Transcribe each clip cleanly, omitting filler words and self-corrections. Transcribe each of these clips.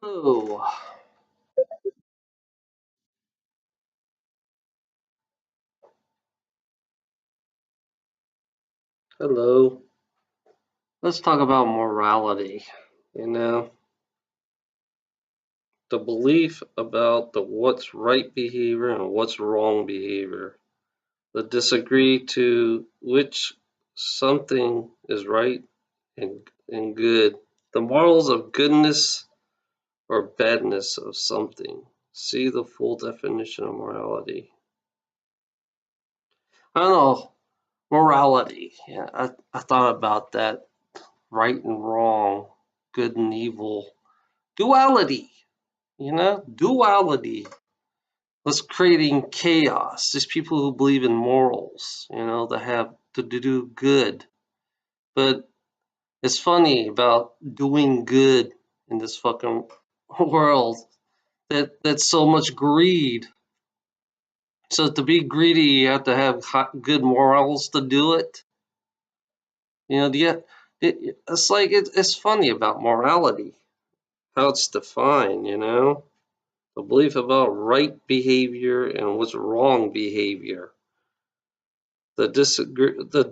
Oh, hello. Let's talk about morality. You know, the belief about the what's right behavior and what's wrong behavior. The disagree to which something is right and good. The morals of goodness or badness of something. See the full definition of morality. I don't know. Morality. Yeah, I thought about that. Right and wrong, good and evil. Duality, duality. What's creating chaos? These people who believe in morals, that have to do good. But it's funny about doing good in this fucking world that that's so much greed. So to be greedy, you have to have good morals to do it. It's like it's funny about morality, how it's defined. The belief about right behavior and what's wrong behavior. The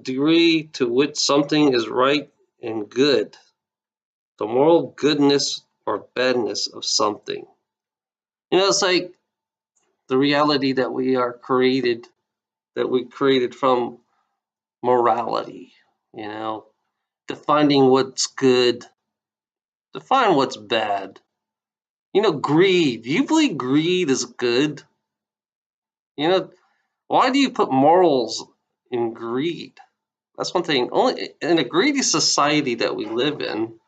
degree to which something is right and good. The moral goodness or badness of something. It's like the reality that we created from morality, you know, defining what's good, define what's bad. Greed. Do you believe greed is good? You know, why do you put morals in greed? That's one thing. Only in a greedy society that we live in,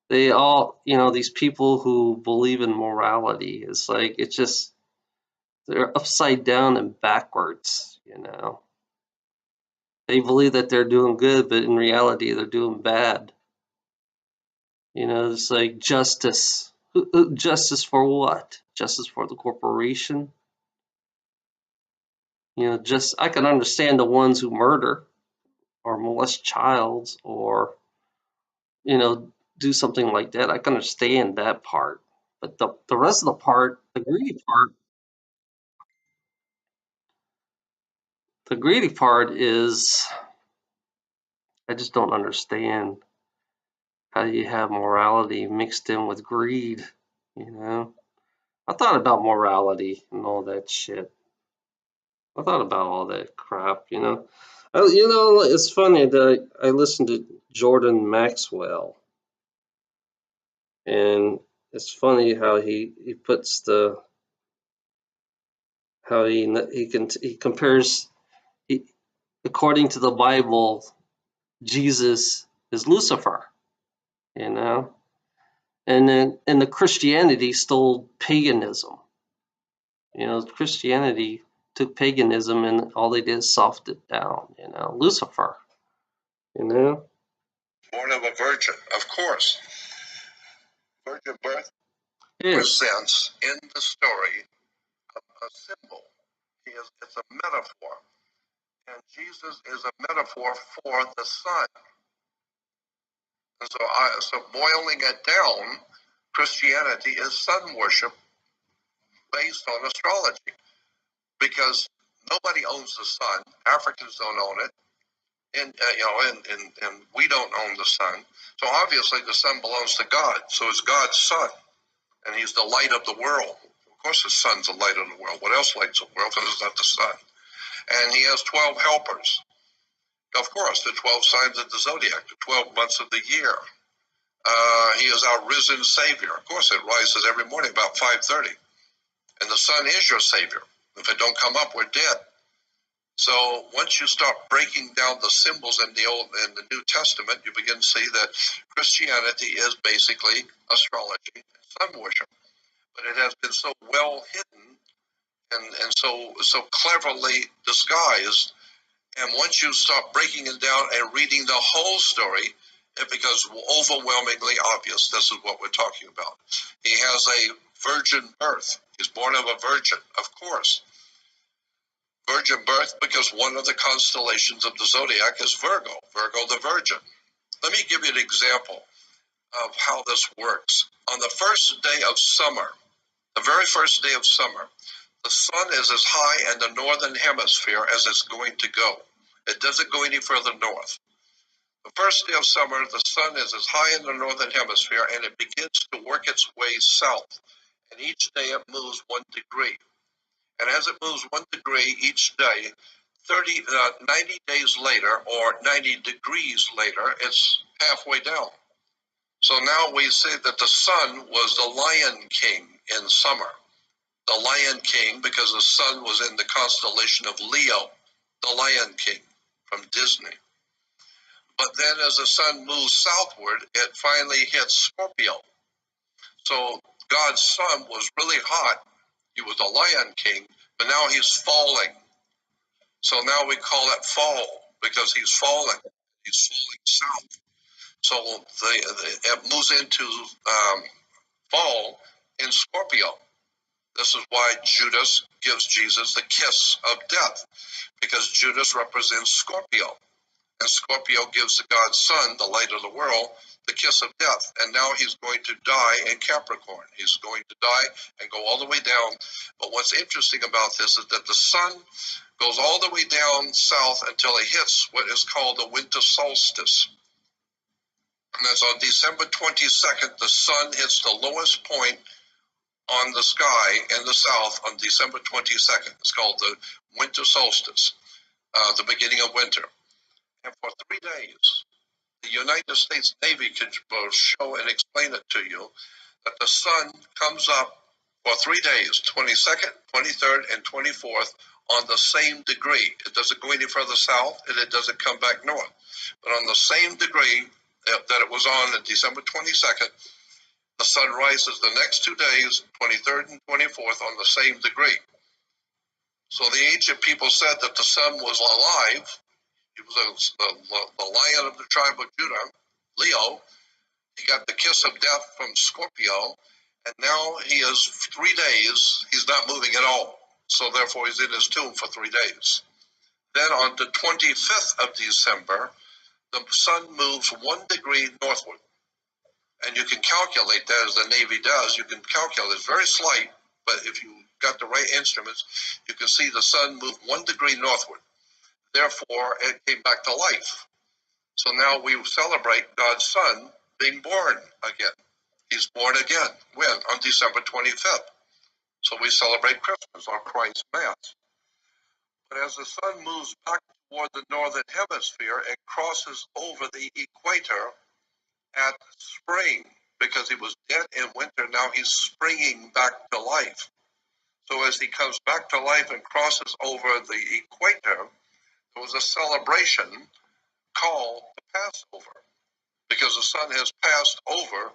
they all, these people who believe in morality, it's like it's just they're upside down and backwards. They believe that they're doing good, but in reality, they're doing bad. It's like justice. Justice for what? Justice for the corporation? Just I can understand the ones who murder or molest childs or you know, do something like that. I can understand that part. But the rest of the part, the greedy part is I just don't understand how you have morality mixed in with greed, you know. I thought about morality and all that shit. I thought about all that crap. It's funny that I listened to Jordan Maxwell, and it's funny how he puts the how he compares he, according to the Bible, Jesus is Lucifer, you know, and then the Christianity stole paganism. Christianity took paganism and all they did is soft it down. Lucifer. You know, born of a virgin, of course. Virgin birth presents in the story a symbol. It's a metaphor, and Jesus is a metaphor for the Son. And so boiling it down, Christianity is sun worship based on astrology, because nobody owns the sun. Africans don't own it, and we don't own the sun. So obviously the sun belongs to God. So it's God's son, and he's the light of the world. Of course the sun's the light of the world. What else lights the world if it's not the sun? And he has 12 helpers. Of course, the 12 signs of the zodiac, the 12 months of the year. He is our risen Savior. Of course, it rises every morning about 5:30. And the sun is your Savior. If it don't come up, we're dead. So once you start breaking down the symbols in the Old and the New Testament, you begin to see that Christianity is basically astrology and sun worship. But it has been so well hidden and so cleverly disguised. And once you start breaking it down and reading the whole story, it becomes overwhelmingly obvious this is what we're talking about. He has a virgin birth. He's born of a virgin, of course. Virgin birth because one of the constellations of the zodiac is Virgo the virgin. Let me give you an example of how this works. On the first day of summer, the very first day of summer, the sun is as high in the northern hemisphere as it's going to go. It doesn't go any further north. The first day of summer, the sun is as high in the northern hemisphere, and it begins to work its way south. And each day it moves 1 degree. And as it moves 1 degree each day, 90 days later, or 90 degrees later, it's halfway down. So now we say that the sun was the Lion King in summer. The Lion King, because the sun was in the constellation of Leo, the Lion King from Disney. But then as the sun moves southward, it finally hits Scorpio. So God's son was really hot. He was the Lion King, but now he's falling. So now we call it fall because he's falling. He's falling south. So it moves into fall in Scorpio. This is why Judas gives Jesus the kiss of death, because Judas represents Scorpio. And Scorpio gives the God's son, the light of the world, the kiss of death. And now he's going to die in Capricorn. He's going to die and go all the way down. But what's interesting about this is that the sun goes all the way down south until it hits what is called the winter solstice. And that's on December 22nd, the sun hits the lowest point on the sky in the south on December 22nd. It's called the winter solstice, the beginning of winter. And for 3 days, the United States Navy can show and explain it to you that the sun comes up for 3 days, 22nd, 23rd, and 24th, on the same degree. It doesn't go any further south, and it doesn't come back north. But on the same degree that it was on December 22nd, the sun rises the next 2 days, 23rd and 24th, on the same degree. So the ancient people said that the sun was alive. He was the lion of the tribe of Judah, Leo. He got the kiss of death from Scorpio, and now he is 3 days, he's not moving at all. So therefore he's in his tomb for 3 days. Then on the 25th of December, the sun moves 1 degree northward. And you can calculate that, as the Navy does. You can calculate, it's very slight, but if you got the right instruments, you can see the sun move 1 degree northward. Therefore, it came back to life. So now we celebrate God's son being born again. He's born again. When? On December 25th. So we celebrate Christmas, or Christ's Mass. But as the sun moves back toward the northern hemisphere, it crosses over the equator at spring, because he was dead in winter. Now he's springing back to life. So as he comes back to life and crosses over the equator, there was a celebration called the Passover, because the sun has passed over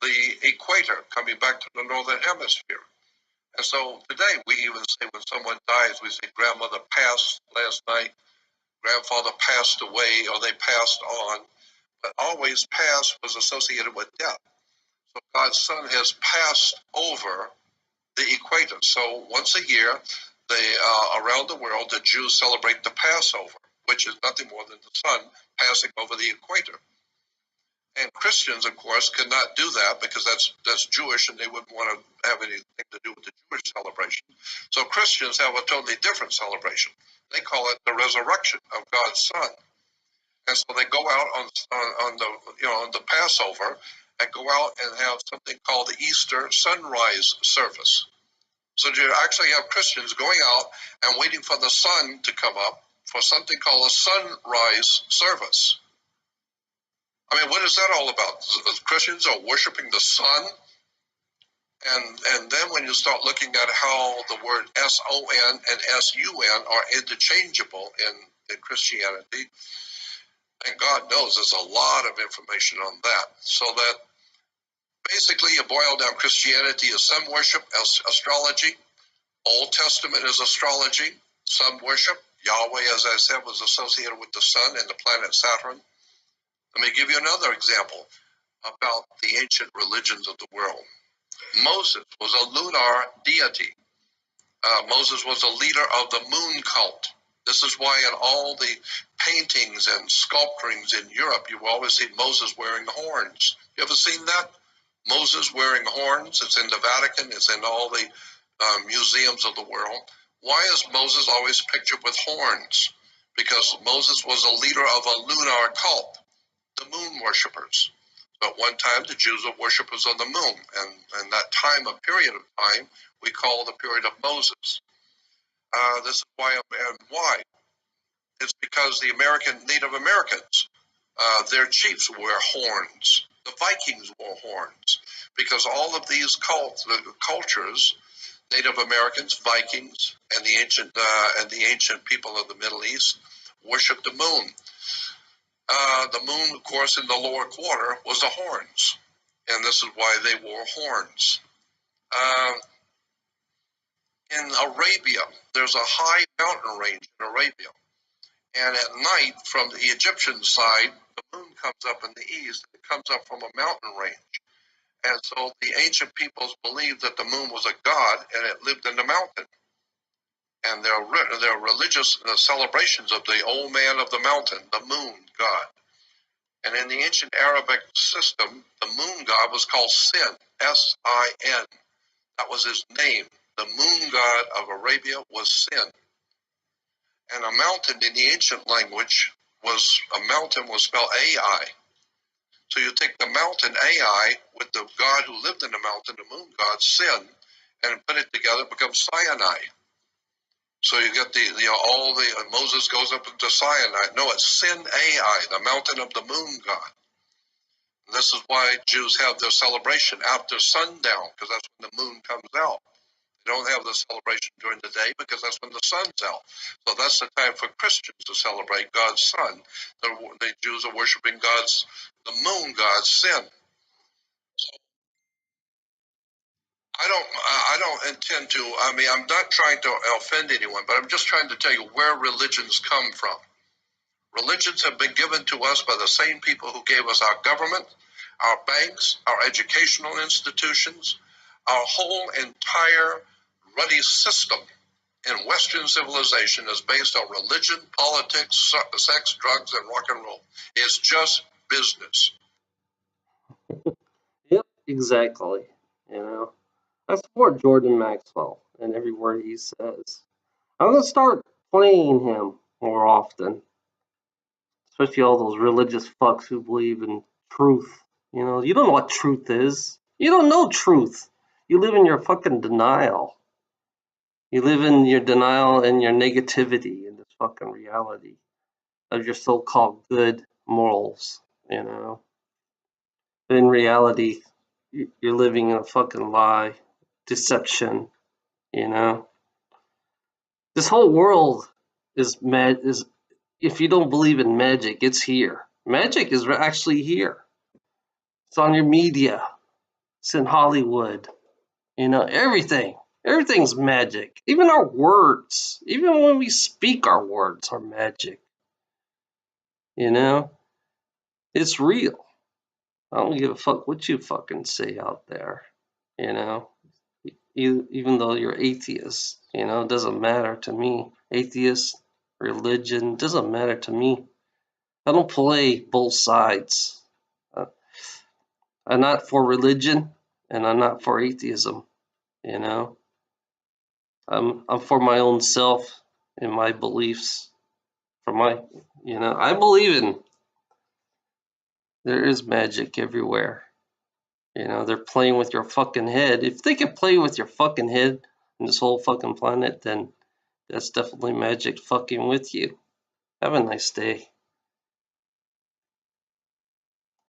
the equator, coming back to the northern hemisphere. And so today we even say, when someone dies, we say grandmother passed last night, grandfather passed away, or they passed on. But always past was associated with death. So God's son has passed over the equator. So once a year, around the world, the Jews celebrate the Passover, which is nothing more than the sun passing over the equator. And Christians, of course, could not do that, because that's Jewish, and they wouldn't want to have anything to do with the Jewish celebration. So Christians have a totally different celebration. They call it the resurrection of God's son. And so they go out on the Passover, and go out and have something called the Easter sunrise service. So you actually have Christians going out and waiting for the sun to come up for something called a sunrise service. I mean, what is that all about? Christians are worshiping the sun. And then when you start looking at how the word S-O-N and S-U-N are interchangeable in Christianity, and God knows there's a lot of information on that. So that basically, you boil down, Christianity is sun worship, astrology. Old Testament is astrology, sun worship. Yahweh, as I said, was associated with the sun and the planet Saturn. Let me give you another example about the ancient religions of the world. Moses was a lunar deity. Moses was a leader of the moon cult. This is why in all the paintings and sculpturings in Europe, you always see Moses wearing horns. You ever seen that? Moses wearing horns. It's in the Vatican. It's in all the museums of the world. Why is Moses always pictured with horns? Because Moses was a leader of a lunar cult, the moon worshippers. So at one time, the Jews were worshippers of the moon, and that time, a period of time, we call the period of Moses. This is why, and why? It's because the Native Americans, their chiefs wear horns. The Vikings wore horns, because all of these cultures, Native Americans, Vikings, and the ancient people of the Middle East, worshiped the moon. The moon, of course, in the lower quarter was the horns, and this is why they wore horns. In Arabia, there's a high mountain range in Arabia, and at night, from the Egyptian side, the moon comes up in the east. It comes up from a mountain range, and so the ancient peoples believed that the moon was a god, and it lived in the mountain. And there are religious celebrations of the old man of the mountain, the moon god. And in the ancient Arabic system, the moon god was called Sin, S-I-N. That was his name. The moon god of Arabia was Sin. And a mountain in the ancient language was spelled Ai. So you take the mountain Ai with the god who lived in the mountain, the moon god Sin, and put it together, it becomes Sinai. So you get Moses goes up into Sinai. No, it's Sin Ai, the mountain of the moon god. And this is why Jews have their celebration after sundown, because that's when the moon comes out. They don't have the celebration during the day because that's when the sun's out. So that's the time for Christians to celebrate God's son. The Jews are worshiping the moon god, Sin. I don't intend to, I'm not trying to offend anyone, but I'm just trying to tell you where religions come from. Religions have been given to us by the same people who gave us our government, our banks, our educational institutions, our whole entire ruddy system in Western civilization is based on religion, politics, sex, drugs, and rock and roll. It's just business. Yep, exactly. You know, I support Jordan Maxwell and every word he says. I'm gonna start playing him more often, especially all those religious fucks who believe in truth. You know, you don't know what truth is. You don't know truth. You live in your fucking denial. You live in your denial and your negativity in this fucking reality of your so-called good morals. You know, but in reality, you're living in a fucking lie, deception. You know, this whole world is mad. Is if you don't believe in magic, it's here. Magic is actually here. It's on your media. It's in Hollywood. You know, everything. Everything's magic. Even our words. Even when we speak, our words are magic. You know, it's real. I don't give a fuck what you fucking say out there. You know, even though you're atheist, you know, it doesn't matter to me. Atheist, religion, doesn't matter to me. I don't play both sides. Uh, I'm not for religion, and I'm not for atheism. You know, I'm for my own self and my beliefs. For my, you know, I believe in there is magic everywhere. You know, they're playing with your fucking head. If they can play with your fucking head and this whole fucking planet, then that's definitely magic fucking with you. Have a nice day.